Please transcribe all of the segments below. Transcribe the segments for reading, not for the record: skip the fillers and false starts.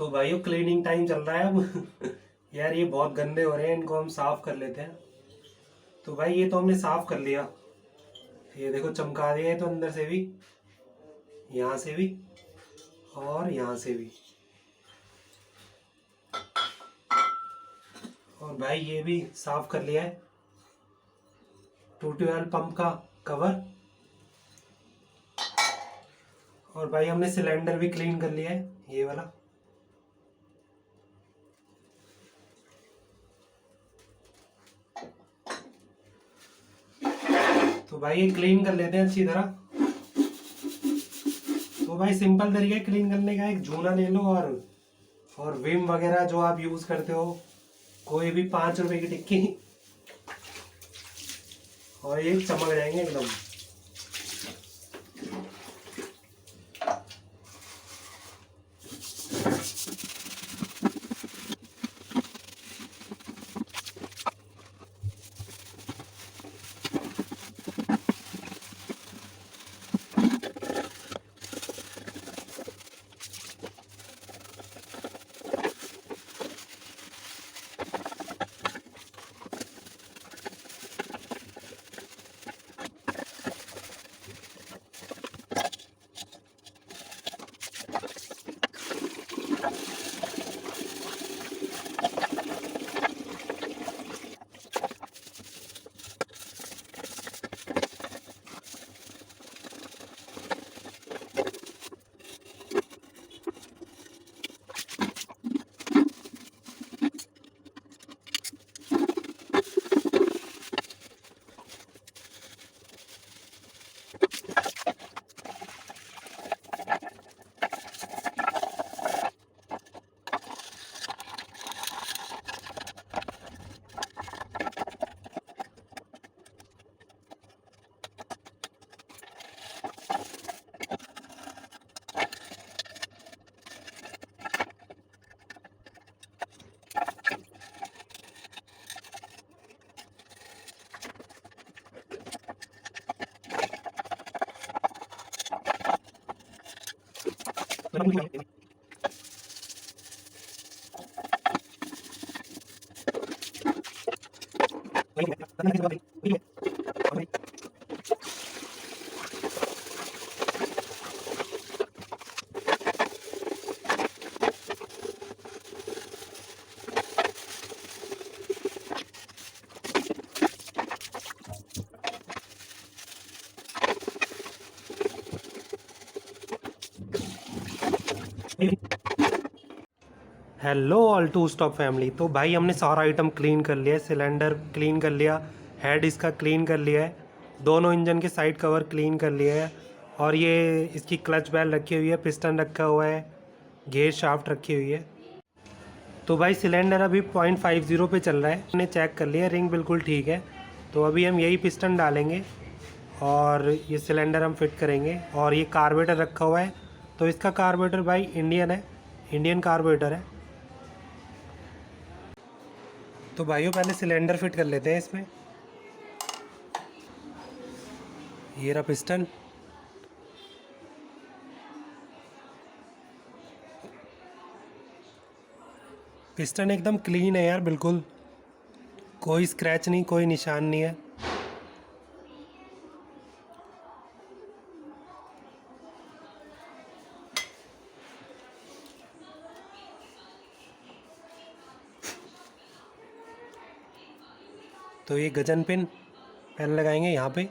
तो भाइयों cleaning time चल रहा है अब। यार ये बहुत गंदे हो रहे हैं, इनको हम साफ कर लेते हैं। तो भाई ये तो हमने साफ कर लिया। ये देखो चमका दिया है तो अंदर से भी, यहाँ से भी और यहाँ से भी। और भाई ये भी साफ कर लिया है, टूटी ऑयल पंप का कवर। और भाई हमने सिलेंडर भी क्लीन कर लिया है, ये वाला। तो भाई ये क्लीन कर लेते हैं अच्छी तरह। तो भाई सिंपल तरीका है क्लीन करने का, एक जूना ले लो और विम वगैरह जो आप यूज करते हो, कोई भी 5 रुपए की टिक्की, और ये चमक जाएंगे एकदम। Hello all to stop family. तो भाई हमने सारा आइटम क्लीन कर लिया है, सिलेंडर क्लीन कर लिया, हेड इसका क्लीन कर लिया है, दोनों इंजन के साइड कवर क्लीन कर लिया है, और ये इसकी क्लच बेल रखी हुई है, पिस्टन रखा हुआ है, गेयर शाफ्ट रखी हुई है। तो भाई सिलेंडर अभी 0.50 पे चल रहा है, हमने चेक कर लिया, रिंग बिल्कुल ठीक है। तो अभी हम यही पिस्टन डालेंगे और ये सिलेंडर हम फिट करेंगे। और ये कार्बोरेटर रखा हुआ है, तो इसका कार्बोरेटर भाई इंडियन है, इंडियन कार्बोरेटर है। तो भाइयों पहले सिलेंडर फिट कर लेते हैं इसमें। ये रहा पिस्टन। पिस्टन एकदम क्लीन है यार, बिल्कुल कोई स्क्रैच नहीं, कोई निशान नहीं है। तो ये गजन पिन पहले लगाएंगे यहाँ पे।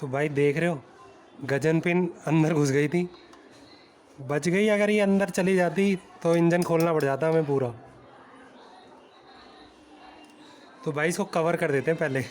तो भाई देख रहे हो, गजन पिन अंदर घुस गई थी, बच गई। अगर ये अंदर चली जाती तो इंजन खोलना पड़ जाता हमें पूरा। तो भाई इसको कवर कर देते हैं पहले।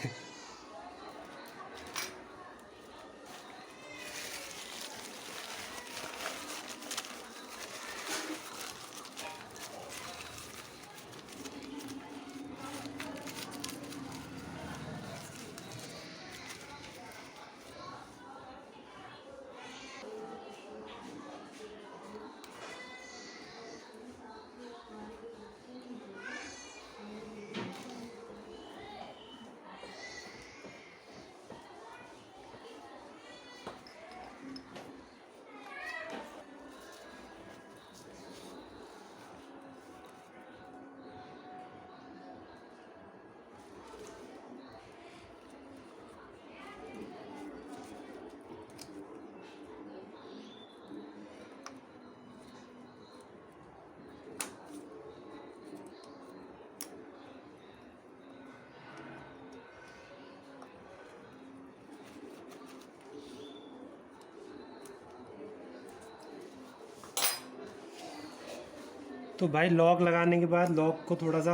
तो भाई लॉक लगाने के बाद लॉक को थोड़ा सा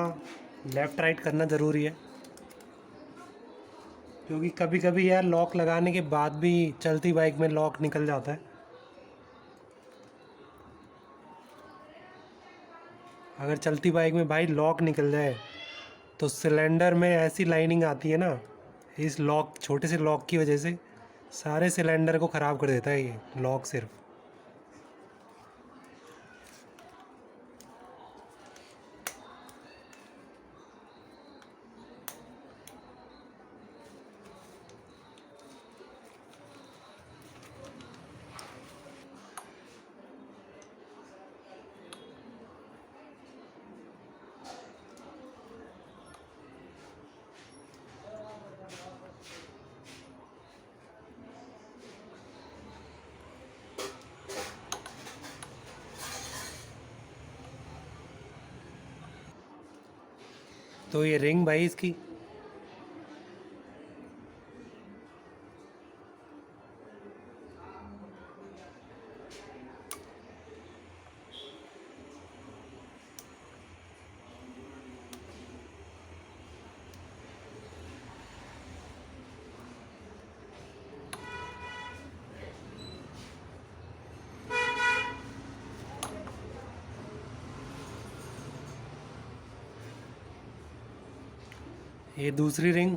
लेफ़्ट राइट करना ज़रूरी है, क्योंकि कभी कभी यार लॉक लगाने के बाद भी चलती बाइक में लॉक निकल जाता है। अगर चलती बाइक में भाई लॉक निकल जाए तो सिलेंडर में ऐसी लाइनिंग आती है ना, इस लॉक, छोटे से लॉक की वजह से सारे सिलेंडर को ख़राब कर देता है ये लॉक सिर्फ। तो ये रिंग भाई इसकी, ये दूसरी रिंग,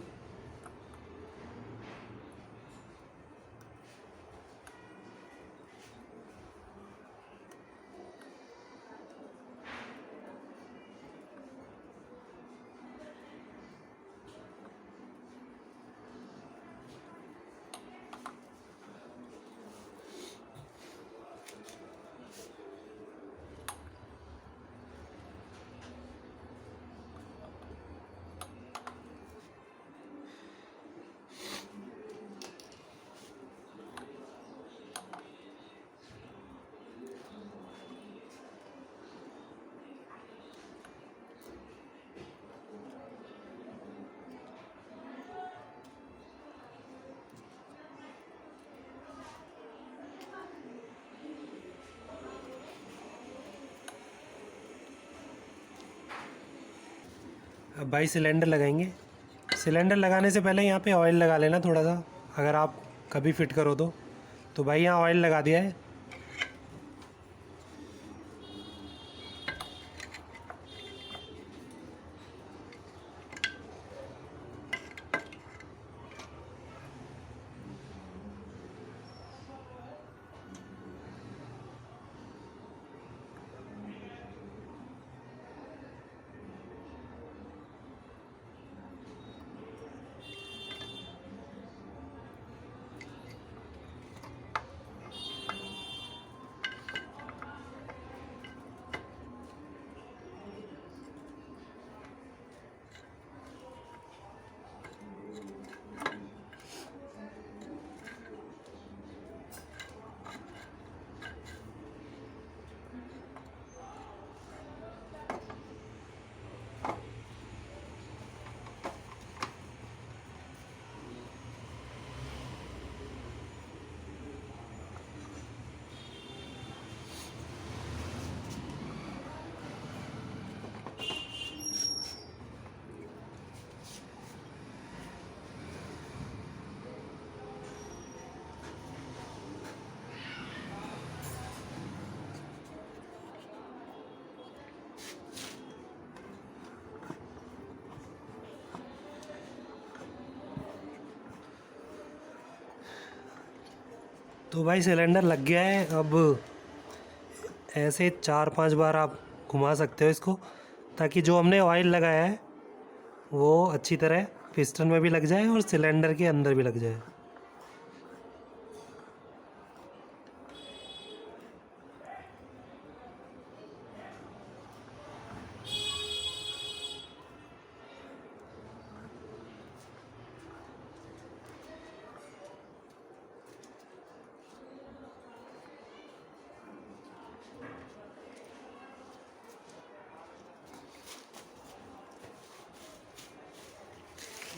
अब भाई सिलेंडर लगाएंगे। सिलेंडर लगाने से पहले यहाँ पे ऑयल लगा लेना थोड़ा सा, अगर आप कभी फिट करो तो भाई यहाँ ऑयल लगा दिया है। तो भाई सिलेंडर लग गया है। अब ऐसे 4-5 बार आप घुमा सकते हो इसको, ताकि जो हमने ऑयल लगाया है वो अच्छी तरह पिस्टन में भी लग जाए और सिलेंडर के अंदर भी लग जाए।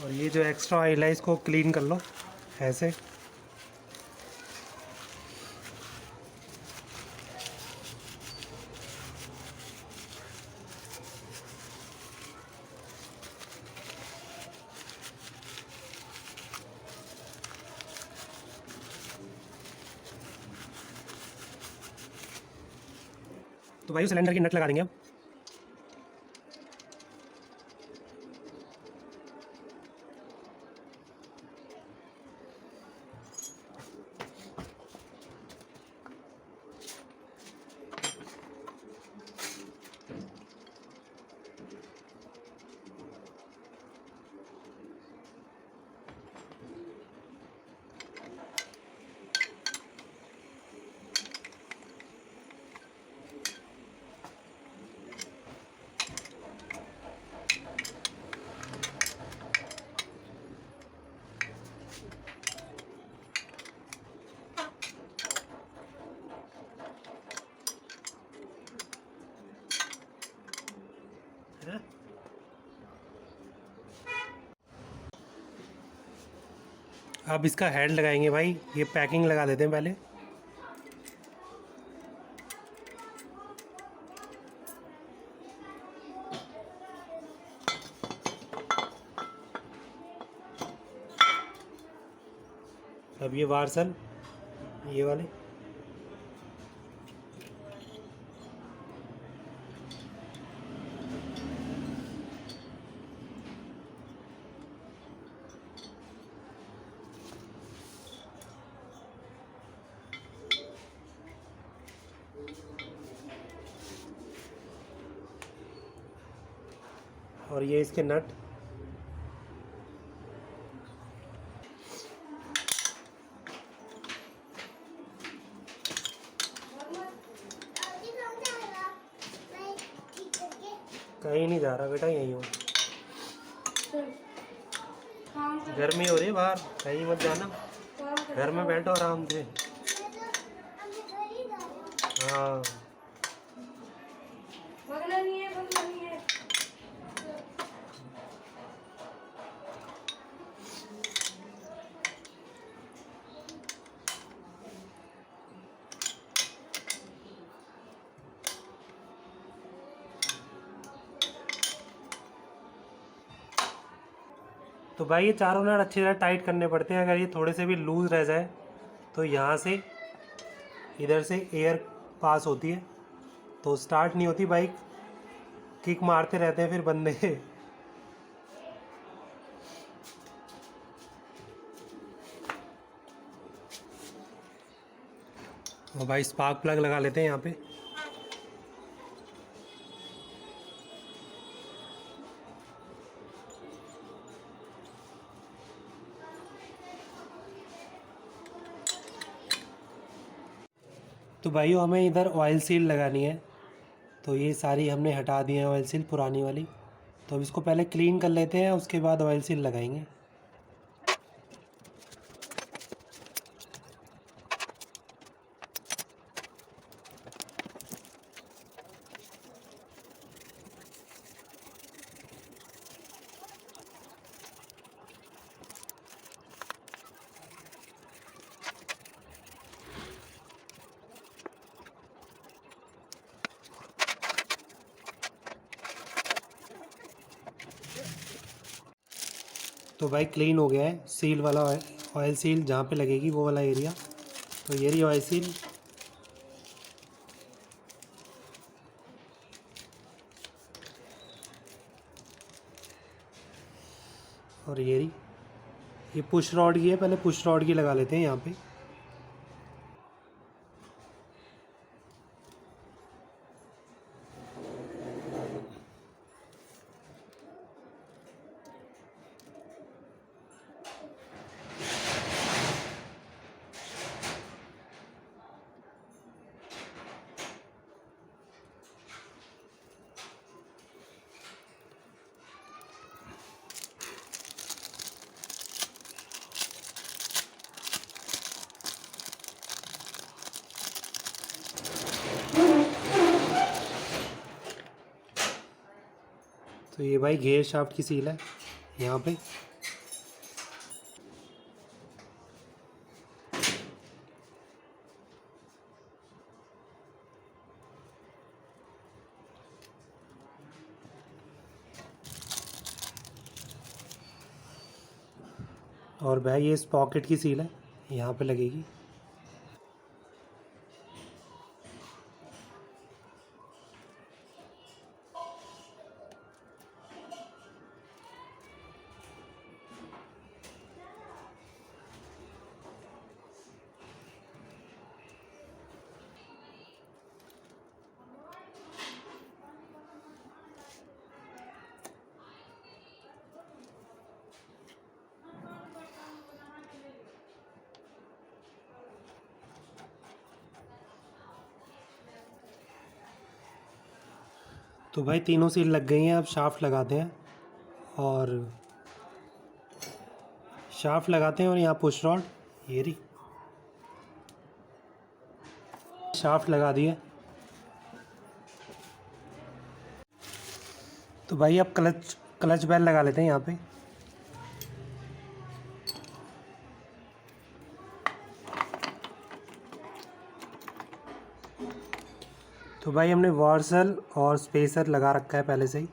और ये जो एक्स्ट्रा ऑयल है इसको क्लीन कर लो ऐसे। तो भाई सिलेंडर की नट लगा देंगे अब। अब इसका हेड लगाएंगे भाई, ये पैकिंग लगा देते हैं पहले। अब ये वार्सल, ये वाले और ये इसके नट। कहीं नहीं जा रहा बेटा, यहीं हूँ। गर्मी हो रही है बाहर, कहीं मत जाना, घर में बैठो आराम से। हाँ तो भाई ये चारों नट अच्छी तरह टाइट करने पड़ते हैं। अगर ये थोड़े से भी लूज़ रह जाए तो यहाँ से इधर से एयर पास होती है तो स्टार्ट नहीं होती बाइक, किक मारते रहते हैं फिर बंदे। और भाई स्पार्क प्लग लगा लेते हैं यहाँ पे। तो भाइयों हमें इधर ऑयल सील लगानी है, तो ये सारी हमने हटा दी है ऑयल सील पुरानी वाली। तो अब इसको पहले क्लीन कर लेते हैं, उसके बाद ऑयल सील लगाएंगे। तो भाई क्लीन हो गया है, सील वाला ऑयल सील जहाँ पे लगेगी वो वाला एरिया। तो ये रही ऑयल सील। और ये रही, ये पुश रॉड की है, पहले पुश रॉड की लगा लेते हैं यहाँ पे। तो ये भाई गियर शाफ्ट की सील है यहाँ पे। और भाई ये इस पॉकेट की सील है, यहाँ पे लगेगी। तो भाई तीनों सील लग गई हैं, अब शाफ्ट लगाते हैं। और शाफ्ट लगाते हैं और यहाँ पुश रॉड, ये रही शाफ्ट लगा दिए। तो भाई अब क्लच बेल लगा लेते हैं यहाँ पे। तो भाई हमने वार्सल और स्पेसर लगा रखा है पहले से ही।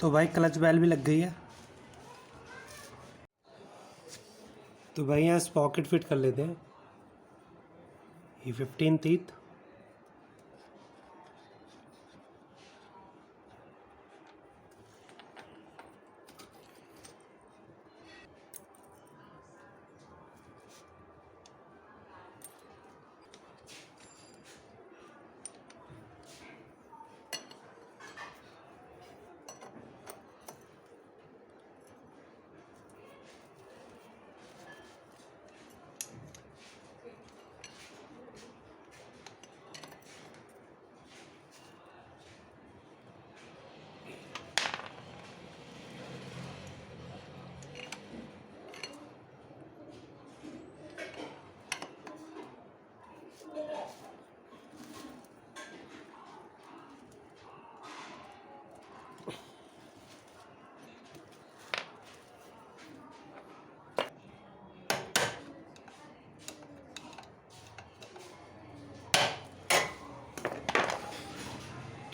तो भाई क्लच बेल भी लग गई है। तो भाई यहाँ स्पॉकेट फिट कर लेते हैं, ये 15 टीथ।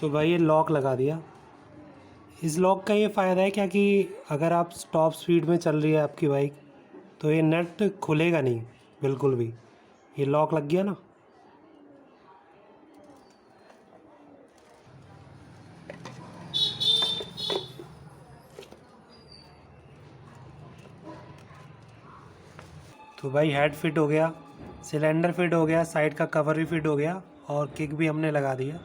तो भाई ये लॉक लगा दिया, इस लॉक का ये फ़ायदा है क्या कि अगर आप टॉप स्पीड में चल रही है आपकी बाइक तो ये नट खुलेगा नहीं बिल्कुल भी। ये लॉक लग गया ना। तो भाई हेड फिट हो गया, सिलेंडर फिट हो गया, साइड का कवर भी फिट हो गया और किक भी हमने लगा दिया।